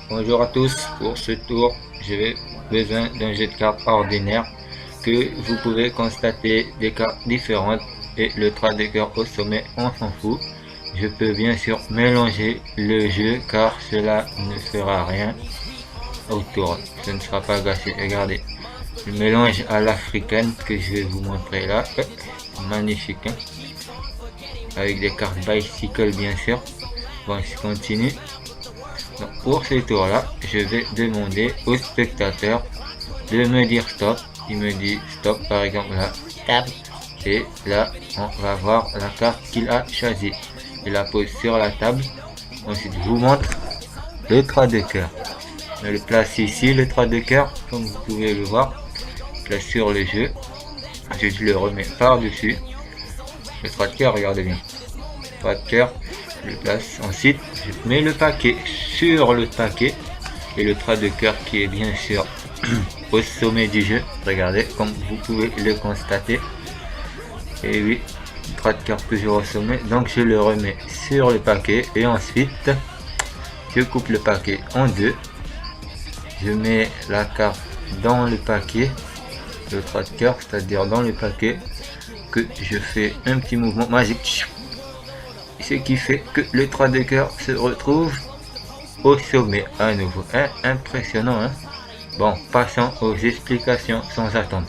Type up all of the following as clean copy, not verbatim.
Bonjour à tous, pour ce tour, j'ai besoin d'un jeu de cartes ordinaire que vous pouvez constater des cartes différentes et le traducteur au sommet, on s'en fout. Je peux bien sûr mélanger le jeu car cela ne fera rien au tour, ce ne sera pas gâché. Regardez, le mélange à l'africaine que je vais vous montrer là, magnifique, hein, avec des cartes bicycle bien sûr. Bon, je continue. Donc pour ce tour là, je vais demander au spectateur de me dire stop. Il me dit stop, par exemple là, stop. Et là on va voir la carte qu'il a choisie. Je la pose sur la table. Ensuite je vous montre le 3 de cœur. Je le place ici, le 3 de cœur, comme vous pouvez le voir. Je place sur le jeu. Ensuite je le remets par dessus. Le 3 de cœur, regardez bien. 3 de cœur, je le place. Ensuite je mets le paquet sur le paquet et le 3 de cœur qui est bien sûr au sommet du jeu. Regardez, comme vous pouvez le constater. Et oui, 3 de cœur toujours au sommet. Donc je le remets sur le paquet et ensuite je coupe le paquet en deux. Je mets la carte dans le paquet, le 3 de cœur, c'est-à-dire dans le paquet, que je fais un petit mouvement magique. Ce qui fait que le 3 de cœur se retrouve au sommet à nouveau. Hein, impressionnant, hein. Bon, passons aux explications sans attendre.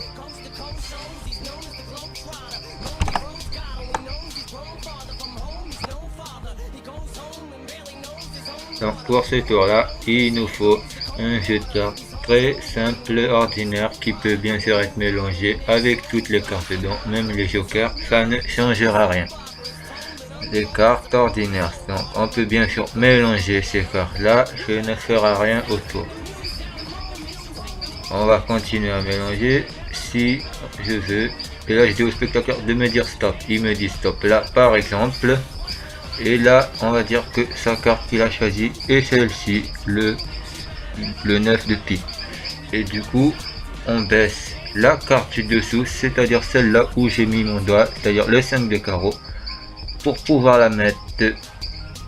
Donc pour ce tour là, il nous faut un jeu de cartes très simple, ordinaire, qui peut bien sûr être mélangé avec toutes les cartes, donc même les jokers, ça ne changera rien. Les cartes ordinaires, donc on peut bien sûr mélanger ces cartes là, ce ne fera rien autour. On va continuer à mélanger si je veux, et là je dis au spectateur de me dire stop. Il me dit stop là par exemple, et là on va dire que sa carte qu'il a choisie est celle-ci, le 9 de pique, et du coup on baisse la carte du dessous, c'est-à-dire celle-là où j'ai mis mon doigt, c'est-à-dire le 5 de carreau, pour pouvoir la mettre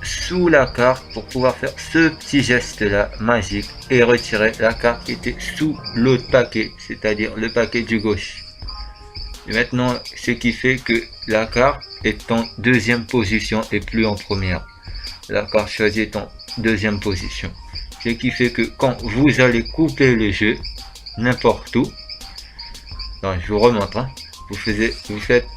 sous la carte, pour pouvoir faire ce petit geste là magique et retirer la carte qui était sous l'autre paquet, c'est-à-dire le paquet du gauche. Et maintenant, ce qui fait que la carte est en deuxième position et plus en première. La carte choisie est en deuxième position. Ce qui fait que quand vous allez couper le jeu n'importe où, donc je vous remontre, hein, vous faites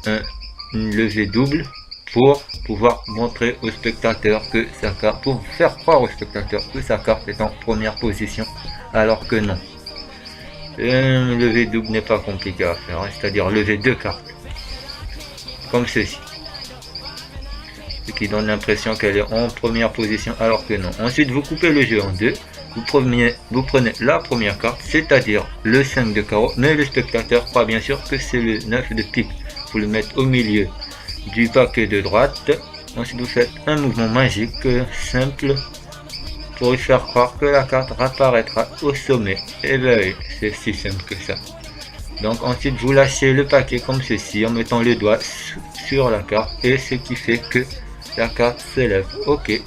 une levée double pour pouvoir montrer au spectateur que sa carte, pour faire croire au spectateur que sa carte est en première position, alors que non. Une levée double n'est pas compliqué à faire, hein, c'est-à-dire lever deux cartes, comme ceci, ce qui donne l'impression qu'elle est en première position, alors que non. Ensuite vous coupez le jeu en deux, vous prenez la première carte, c'est-à-dire le 5 de carreau, mais le spectateur croit bien sûr que c'est le 9 de pique. Vous le mettez au milieu du paquet de droite. Ensuite vous faites un mouvement magique simple pour lui faire croire que la carte apparaîtra au sommet. Et bien oui, c'est si simple que ça. Donc ensuite vous lâchez le paquet comme ceci en mettant le doigt sur la carte, et ce qui fait que la carte s'élève. Ok.